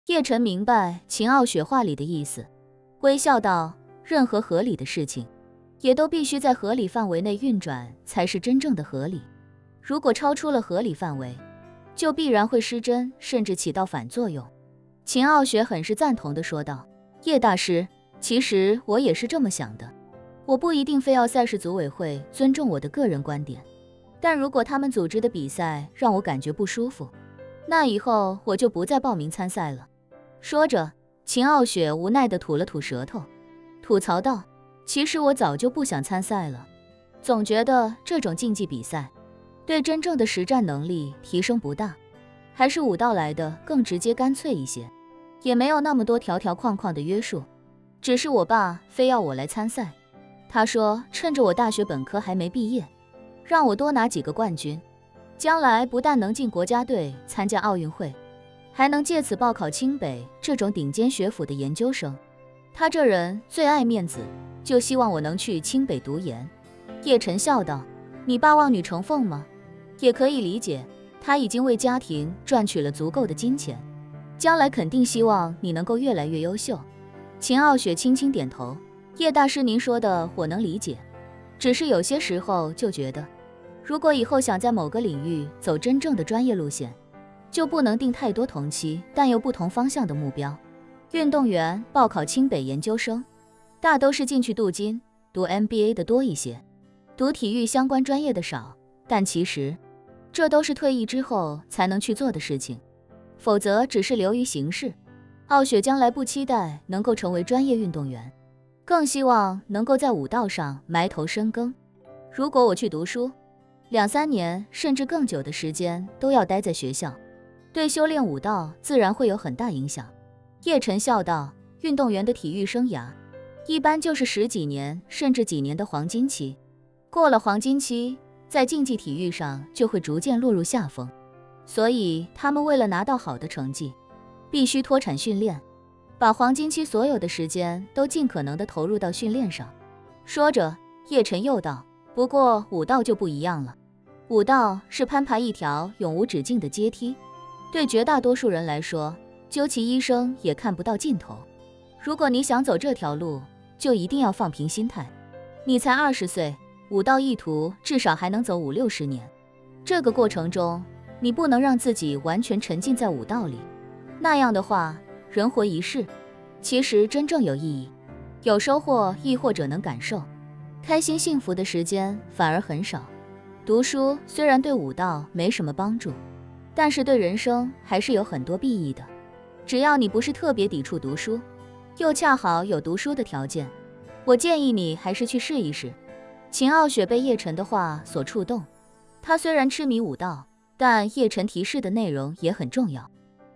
叶晨明白秦傲雪话里的意思，微笑道：任何合理的事情，也都必须在合理范围内运转，才是真正的合理。如果超出了合理范围，就必然会失真，甚至起到反作用。秦傲雪很是赞同地说道：叶大师，其实我也是这么想的，我不一定非要赛事组委会尊重我的个人观点，但如果他们组织的比赛让我感觉不舒服，那以后我就不再报名参赛了。说着，秦傲雪无奈地吐了吐舌头，吐槽道：其实我早就不想参赛了，总觉得这种竞技比赛对真正的实战能力提升不大，还是武道来的更直接干脆一些，也没有那么多条条框框的约束。只是我爸非要我来参赛，他说趁着我大学本科还没毕业，让我多拿几个冠军，将来不但能进国家队参加奥运会，还能借此报考清北这种顶尖学府的研究生。他这人最爱面子，就希望我能去清北读研。叶晨笑道：你爸望女成凤吗？也可以理解，他已经为家庭赚取了足够的金钱，将来肯定希望你能够越来越优秀。秦傲雪轻轻点头：叶大师您说的我能理解，只是有些时候就觉得，如果以后想在某个领域走真正的专业路线，就不能定太多同期但又不同方向的目标。运动员报考清北研究生，大都是进去镀金，读 MBA 的多一些，读体育相关专业的少，但其实这都是退役之后才能去做的事情，否则只是流于形式。傲雪将来不期待能够成为专业运动员，更希望能够在武道上埋头深耕。如果我去读书，2-3年甚至更久的时间都要待在学校，对修炼武道自然会有很大影响。叶晨笑道：运动员的体育生涯一般就是10几年甚至几年的黄金期，过了黄金期，在竞技体育上就会逐渐落入下风，所以他们为了拿到好的成绩，必须脱产训练，把黄金期所有的时间都尽可能地投入到训练上。说着，叶晨又道：不过武道就不一样了，武道是攀爬一条永无止境的阶梯，对绝大多数人来说，究其一生也看不到尽头。如果你想走这条路，就一定要放平心态。你才20岁，武道一途至少还能走50-60年，这个过程中，你不能让自己完全沉浸在武道里，那样的话，人活一世，其实真正有意义、有收获，亦或者能感受开心幸福的时间反而很少。读书虽然对武道没什么帮助，但是对人生还是有很多裨益的。只要你不是特别抵触读书，又恰好有读书的条件，我建议你还是去试一试。秦傲雪被叶晨的话所触动，他虽然痴迷武道，但叶晨提示的内容也很重要。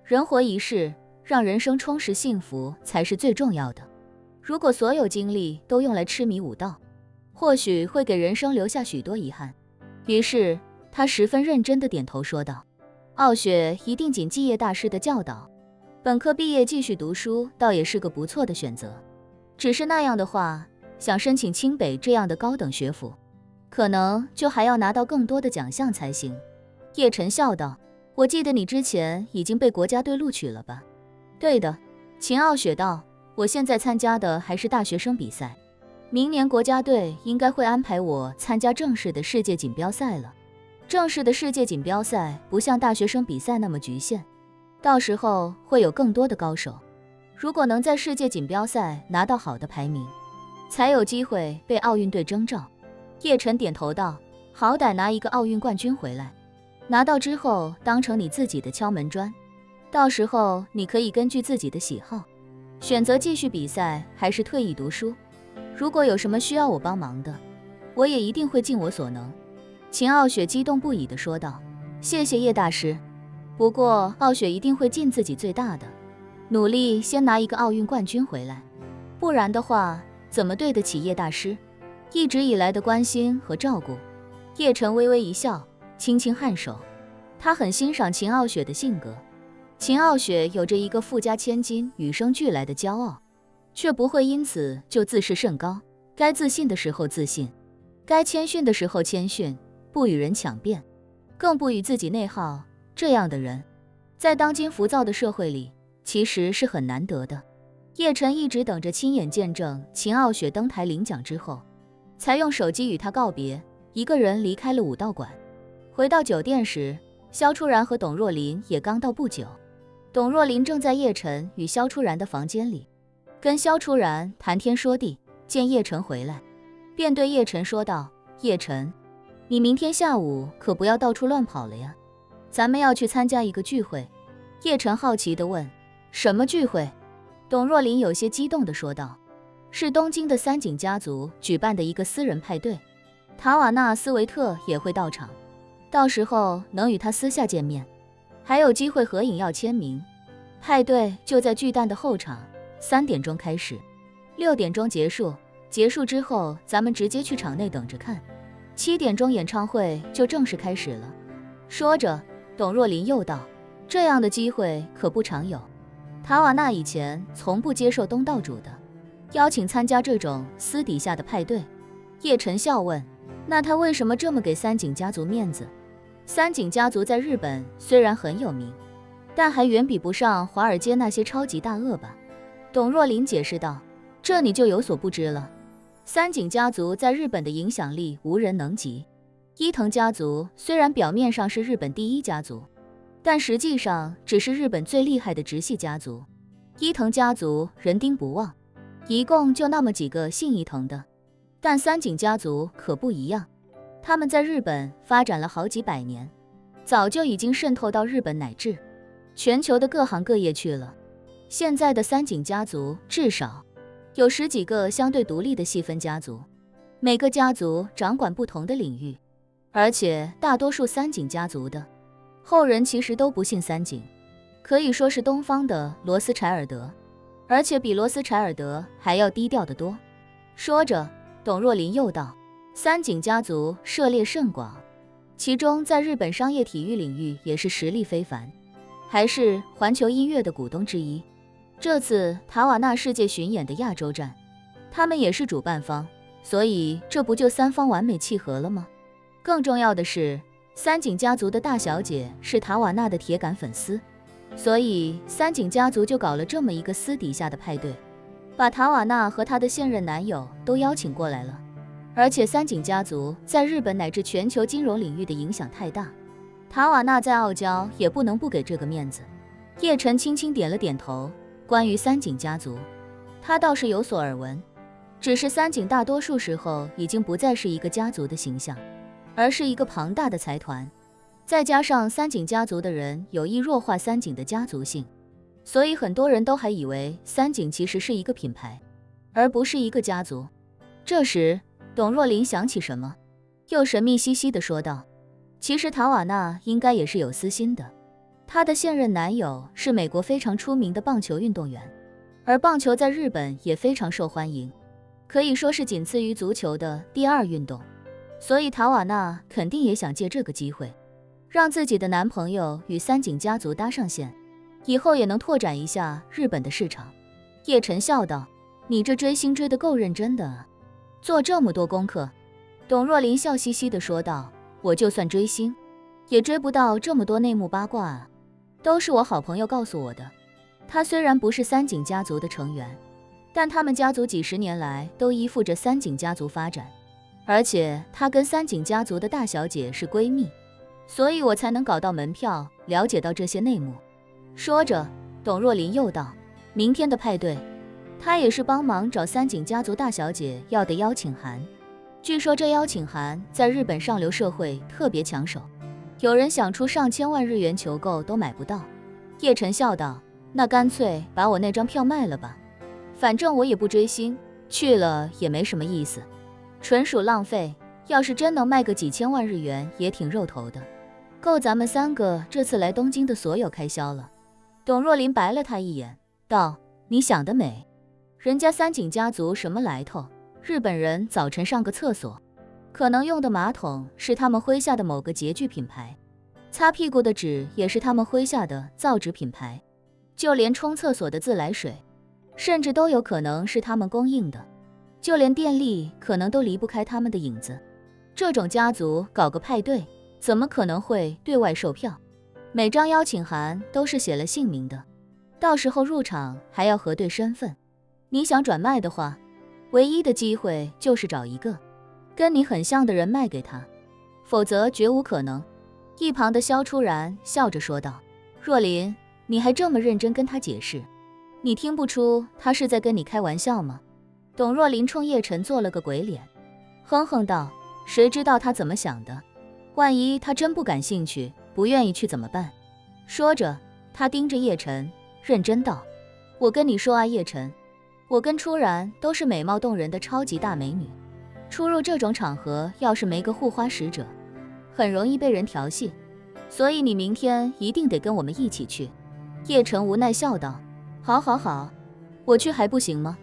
人活一世，让人生充实幸福才是最重要的。如果所有精力都用来痴迷武道，或许会给人生留下许多遗憾。于是他十分认真地点头说道：傲雪一定谨记叶大师的教导，本科毕业继续读书倒也是个不错的选择。只是那样的话，想申请清北这样的高等学府，可能就还要拿到更多的奖项才行。叶晨笑道：我记得你之前已经被国家队录取了吧？对的。秦傲雪道：我现在参加的还是大学生比赛，明年国家队应该会安排我参加正式的世界锦标赛了。正式的世界锦标赛不像大学生比赛那么局限，到时候会有更多的高手，如果能在世界锦标赛拿到好的排名，才有机会被奥运队征召。叶晨点头道：好歹拿一个奥运冠军回来，拿到之后当成你自己的敲门砖，到时候你可以根据自己的喜好选择继续比赛还是退役读书。如果有什么需要我帮忙的，我也一定会尽我所能。秦傲雪激动不已地说道：谢谢叶大师，不过傲雪一定会尽自己最大的努力，先拿一个奥运冠军回来，不然的话怎么对得起叶大师一直以来的关心和照顾。叶晨微微一笑，轻轻颔首，他很欣赏秦傲雪的性格。秦傲雪有着一个富家千金与生俱来的骄傲，却不会因此就自视甚高，该自信的时候自信，该谦逊的时候谦逊，不与人抢辩，更不与自己内耗。这样的人在当今浮躁的社会里其实是很难得的。叶晨一直等着亲眼见证秦傲雪登台领奖之后，才用手机与他告别，一个人离开了武道馆。回到酒店时，萧初然和董若琳也刚到不久。董若琳正在叶晨与萧初然的房间里，跟萧初然谈天说地。见叶晨回来，便对叶晨说道：“叶晨，你明天下午可不要到处乱跑了呀，咱们要去参加一个聚会。”叶晨好奇地问：“什么聚会？”董若琳有些激动地说道：“是东京的三井家族举办的一个私人派对，塔瓦纳斯维特也会到场，到时候能与他私下见面，还有机会合影要签名。派对就在巨蛋的后场，3点钟开始，6点钟结束，结束之后咱们直接去场内等着看，7点钟演唱会就正式开始了。”说着，董若琳又道：“这样的机会可不常有，塔瓦纳以前从不接受东道主的邀请参加这种私底下的派对。”叶晨笑问：“那他为什么这么给三井家族面子？”三井家族在日本虽然很有名，但还远比不上华尔街那些超级大鳄吧。董若琳解释道：“这你就有所不知了，三井家族在日本的影响力无人能及。伊藤家族虽然表面上是日本第1家族，但实际上只是日本最厉害的直系家族。伊藤家族人丁不旺，一共就那么几个姓伊藤的，但三井家族可不一样，他们在日本发展了好几百年，早就已经渗透到日本乃至全球的各行各业去了。现在的三井家族至少有10几个相对独立的细分家族，每个家族掌管不同的领域，而且大多数三井家族的后人其实都不姓三井，可以说是东方的罗斯柴尔德，而且比罗斯柴尔德还要低调得多。”说着，董若琳又道：“三井家族涉猎甚广，其中在日本商业体育领域也是实力非凡，还是环球音乐的股东之一。这次塔瓦纳世界巡演的亚洲站，他们也是主办方，所以这不就3方完美契合了吗？更重要的是，三井家族的大小姐是塔瓦纳的铁杆粉丝，所以三井家族就搞了这么一个私底下的派对，把塔瓦纳和她的现任男友都邀请过来了。而且三井家族在日本乃至全球金融领域的影响太大，塔瓦纳在傲娇也不能不给这个面子。”叶晨轻轻点了点头，关于三井家族，他倒是有所耳闻，只是三井大多数时候已经不再是一个家族的形象，而是一个庞大的财团，再加上三井家族的人有意弱化三井的家族性，所以很多人都还以为三井其实是一个品牌，而不是一个家族。这时，董若琳想起什么，又神秘兮兮地说道：“其实塔瓦纳应该也是有私心的，她的现任男友是美国非常出名的棒球运动员，而棒球在日本也非常受欢迎，可以说是仅次于足球的第2运动，所以塔瓦纳肯定也想借这个机会，让自己的男朋友与三井家族搭上线，以后也能拓展一下日本的市场。”叶晨笑道：“你这追星追得够认真的啊，做这么多功课。”董若琳笑嘻嘻地说道：“我就算追星，也追不到这么多内幕八卦啊，都是我好朋友告诉我的。他虽然不是三井家族的成员，但他们家族几10年来都依附着三井家族发展，而且他跟三井家族的大小姐是闺蜜，所以我才能搞到门票，了解到这些内幕。”说着，董若琳又道：“明天的派对，他也是帮忙找三井家族大小姐要的邀请函，据说这邀请函在日本上流社会特别抢手，有人想出上千万日元求购都买不到。”叶晨笑道：“那干脆把我那张票卖了吧，反正我也不追星，去了也没什么意思，纯属浪费。要是真能卖个几千万日元，也挺肉头的，够咱们3个这次来东京的所有开销了。”董若琳白了他一眼，道：“你想得美，人家三井家族什么来头？日本人早晨上个厕所，可能用的马桶是他们麾下的某个洁具品牌，擦屁股的纸也是他们麾下的造纸品牌，就连冲厕所的自来水，甚至都有可能是他们供应的，就连电力可能都离不开他们的影子。这种家族搞个派对，怎么可能会对外售票？每张邀请函都是写了姓名的，到时候入场还要核对身份。你想转卖的话，唯一的机会就是找一个跟你很像的人卖给他，否则绝无可能。一旁的萧初然笑着说道：若琳，你还这么认真跟他解释，你听不出他是在跟你开玩笑吗？董若琳冲叶晨做了个鬼脸，哼哼道：谁知道他怎么想的，万一他真不感兴趣，不愿意去怎么办？说着，他盯着叶晨，认真道：我跟你说啊，叶晨，我跟初然都是美貌动人的超级大美女，出入这种场合要是没个护花使者，很容易被人调戏，所以你明天一定得跟我们一起去。叶晨无奈笑道：好好好，我去还不行吗？